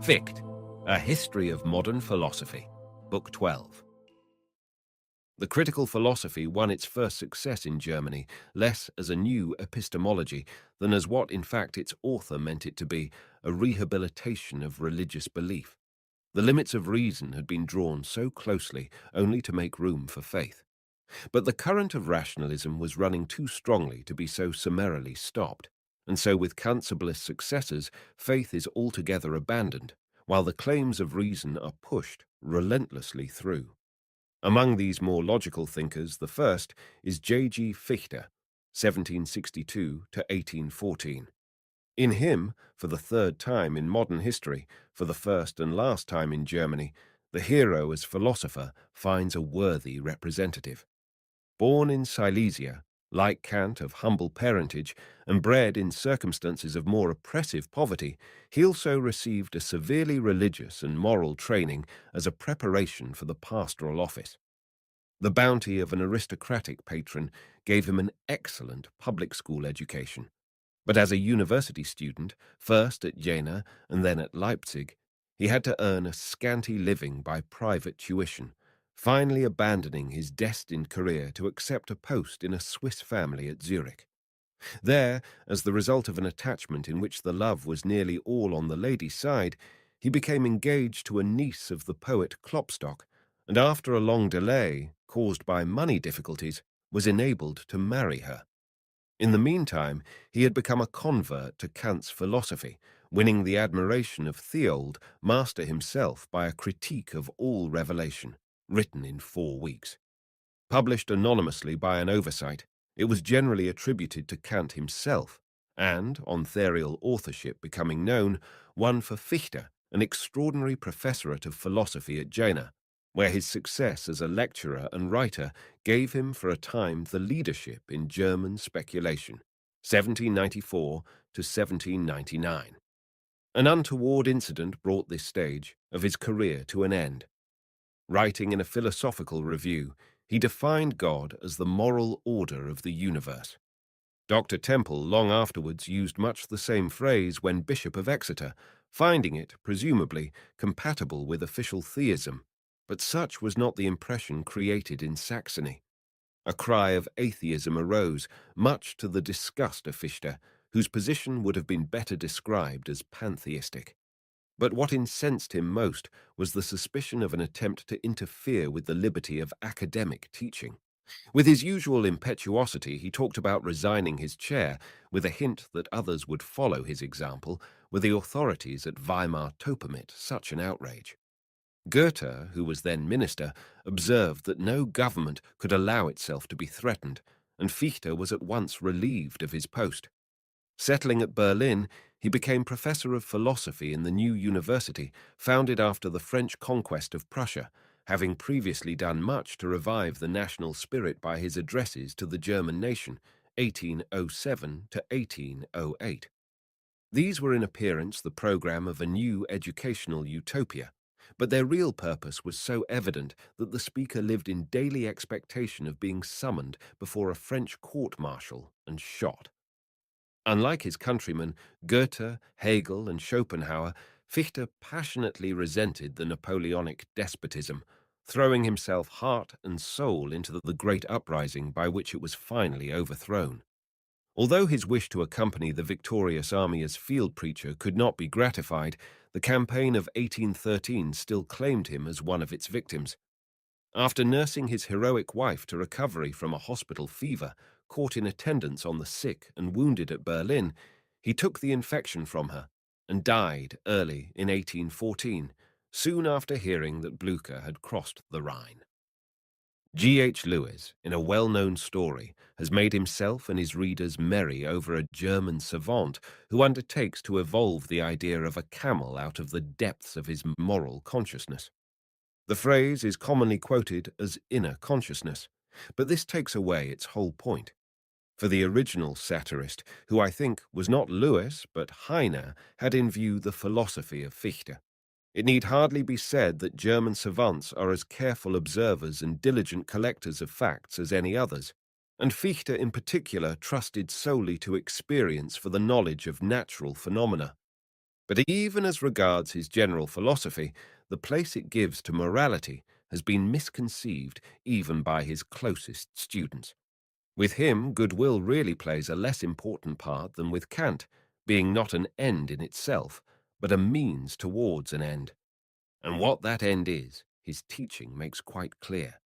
Fichte, A History of Modern Philosophy, Book 12. The critical philosophy won its first success in Germany less as a new epistemology than as what in fact its author meant it to be, a rehabilitation of religious belief. The limits of reason had been drawn so closely only to make room for faith. But the current of rationalism was running too strongly to be so summarily stopped, and so with Kant's successors, faith is altogether abandoned, while the claims of reason are pushed relentlessly through. Among these more logical thinkers, the first is J.G. Fichte, 1762 to 1814. In him, for the third time in modern history, for the first and last time in Germany, the hero as philosopher finds a worthy representative. Born in Silesia, like Kant of humble parentage, and bred in circumstances of more oppressive poverty, he also received a severely religious and moral training as a preparation for the pastoral office. The bounty of an aristocratic patron gave him an excellent public school education. But as a university student, first at Jena and then at Leipzig, he had to earn a scanty living by private tuition, finally abandoning his destined career to accept a post in a Swiss family at Zurich. There, as the result of an attachment in which the love was nearly all on the lady's side, he became engaged to a niece of the poet Klopstock, and after a long delay, caused by money difficulties, was enabled to marry her. In the meantime, he had become a convert to Kant's philosophy, winning the admiration of Theold, master himself, by a critique of all revelation, written in 4 weeks. Published anonymously by an oversight, it was generally attributed to Kant himself, and, on Therial authorship becoming known, won for Fichte an extraordinary professorate of philosophy at Jena, where his success as a lecturer and writer gave him for a time the leadership in German speculation, 1794 to 1799. An untoward incident brought this stage of his career to an end. Writing in a philosophical review, he defined God as the moral order of the universe. Dr. Temple long afterwards used much the same phrase when Bishop of Exeter, finding it, presumably, compatible with official theism, but such was not the impression created in Saxony. A cry of atheism arose, much to the disgust of Fichte, whose position would have been better described as pantheistic. But what incensed him most was the suspicion of an attempt to interfere with the liberty of academic teaching. With his usual impetuosity, he talked about resigning his chair, with a hint that others would follow his example, were the authorities at Weimar to permit such an outrage. Goethe, who was then minister, observed that no government could allow itself to be threatened, and Fichte was at once relieved of his post. Settling at Berlin, he became professor of philosophy in the new university, founded after the French conquest of Prussia, having previously done much to revive the national spirit by his addresses to the German nation, 1807 to 1808. These were in appearance the program of a new educational utopia, but their real purpose was so evident that the speaker lived in daily expectation of being summoned before a French court-martial and shot. Unlike his countrymen, Goethe, Hegel, and Schopenhauer, Fichte passionately resented the Napoleonic despotism, throwing himself heart and soul into the great uprising by which it was finally overthrown. Although his wish to accompany the victorious army as field preacher could not be gratified, the campaign of 1813 still claimed him as one of its victims. After nursing his heroic wife to recovery from a hospital fever, caught in attendance on the sick and wounded at Berlin, he took the infection from her and died early in 1814, soon after hearing that Blücher had crossed the Rhine. G.H. Lewis, in a well-known story, has made himself and his readers merry over a German savant who undertakes to evolve the idea of a camel out of the depths of his moral consciousness. The phrase is commonly quoted as inner consciousness, but this takes away its whole point. For the original satirist, who I think was not Lewis but Heine, had in view the philosophy of Fichte. It need hardly be said that German savants are as careful observers and diligent collectors of facts as any others, and Fichte in particular trusted solely to experience for the knowledge of natural phenomena. But even as regards his general philosophy, the place it gives to morality has been misconceived even by his closest students. With him, goodwill really plays a less important part than with Kant, being not an end in itself, but a means towards an end. And what that end is, his teaching makes quite clear.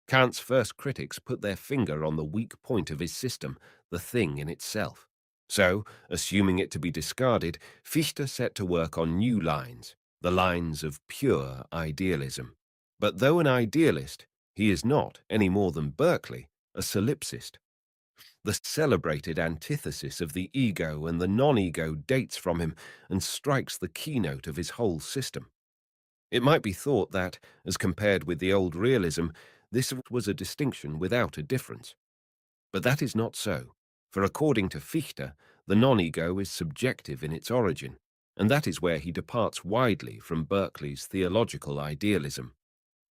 Kant's first critics put their finger on the weak point of his system, the thing in itself. So, assuming it to be discarded, Fichte set to work on new lines, the lines of pure idealism. But though an idealist, he is not, any more than Berkeley, a solipsist. The celebrated antithesis of the ego and the non-ego dates from him and strikes the keynote of his whole system. It might be thought that, as compared with the old realism, this was a distinction without a difference. But that is not so, for according to Fichte, the non-ego is subjective in its origin, and that is where he departs widely from Berkeley's theological idealism.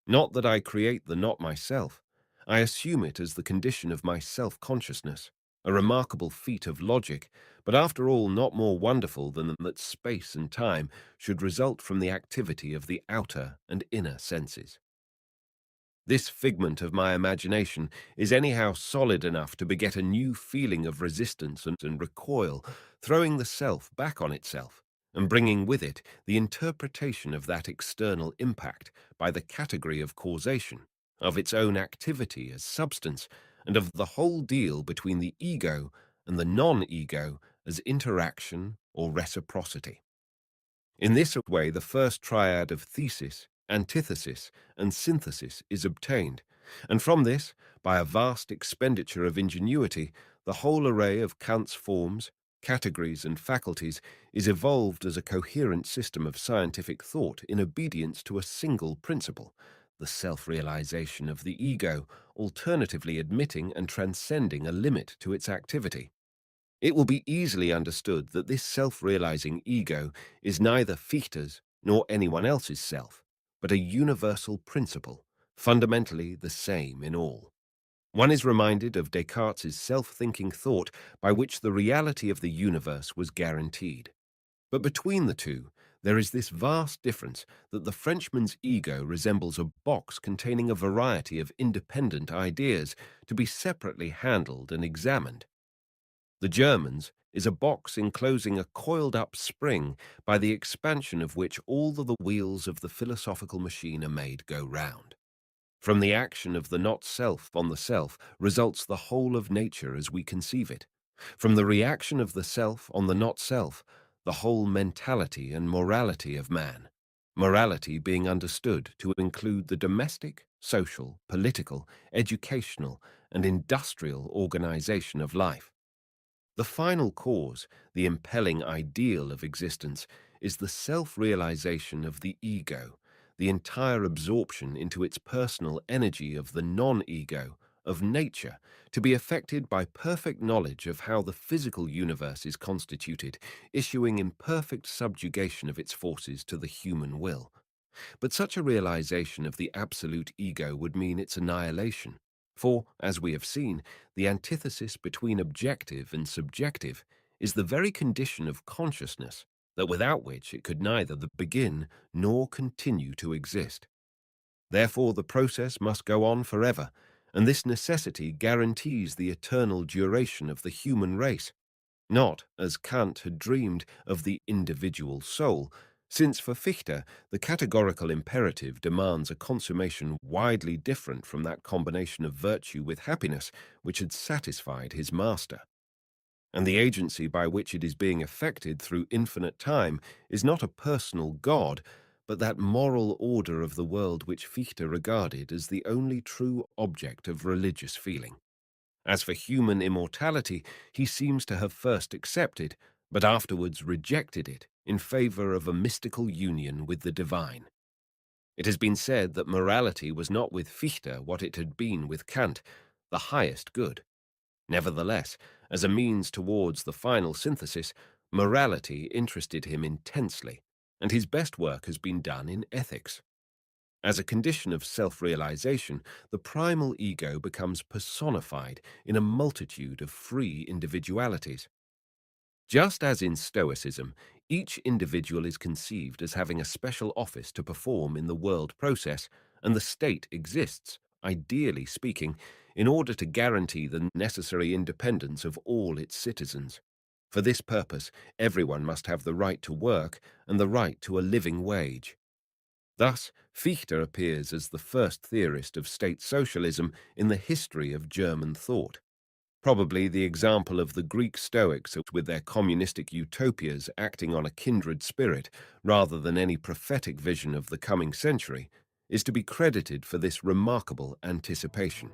Not that I create the not myself, I assume it as the condition of my self-consciousness, a remarkable feat of logic, but after all not more wonderful than that space and time should result from the activity of the outer and inner senses. This figment of my imagination is anyhow solid enough to beget a new feeling of resistance and recoil, throwing the self back on itself, and bringing with it the interpretation of that external impact by the category of causation, of its own activity as substance, and of the whole deal between the ego and the non-ego as interaction or reciprocity. In this way, the first triad of thesis, antithesis, and synthesis is obtained, and from this, by a vast expenditure of ingenuity, the whole array of Kant's forms, categories, and faculties is evolved as a coherent system of scientific thought in obedience to a single principle, the self-realization of the ego, alternatively admitting and transcending a limit to its activity. It will be easily understood that this self-realizing ego is neither Fichte's nor anyone else's self, but a universal principle, fundamentally the same in all. One is reminded of Descartes' self-thinking thought by which the reality of the universe was guaranteed. But between the two, there is this vast difference that the Frenchman's ego resembles a box containing a variety of independent ideas to be separately handled and examined. The German's is a box enclosing a coiled-up spring by the expansion of which all the wheels of the philosophical machine are made go round. From the action of the not-self on the self results the whole of nature as we conceive it. From the reaction of the self on the not-self, the whole mentality and morality of man. Morality being understood to include the domestic, social, political, educational, and industrial organization of life. The final cause, the impelling ideal of existence, is the self-realization of the ego, the entire absorption into its personal energy of the non-ego, of nature, to be effected by perfect knowledge of how the physical universe is constituted, issuing in perfect subjugation of its forces to the human will. But such a realization of the absolute ego would mean its annihilation. For, as we have seen, the antithesis between objective and subjective is the very condition of consciousness, that without which it could neither begin nor continue to exist. Therefore the process must go on forever, and this necessity guarantees the eternal duration of the human race, not, as Kant had dreamed, of the individual soul, since for Fichte the categorical imperative demands a consummation widely different from that combination of virtue with happiness which had satisfied his master. And the agency by which it is being effected through infinite time is not a personal God, but that moral order of the world which Fichte regarded as the only true object of religious feeling. As for human immortality, he seems to have first accepted, but afterwards rejected it in favor of a mystical union with the divine. It has been said that morality was not with Fichte what it had been with Kant, the highest good. Nevertheless, as a means towards the final synthesis, morality interested him intensely, and his best work has been done in ethics. As a condition of self-realization, the primal ego becomes personified in a multitude of free individualities. Just as in Stoicism, each individual is conceived as having a special office to perform in the world process, and the state exists, ideally speaking, in order to guarantee the necessary independence of all its citizens. For this purpose, everyone must have the right to work and the right to a living wage. Thus, Fichte appears as the first theorist of state socialism in the history of German thought. Probably the example of the Greek Stoics with their communistic utopias acting on a kindred spirit rather than any prophetic vision of the coming century is to be credited for this remarkable anticipation.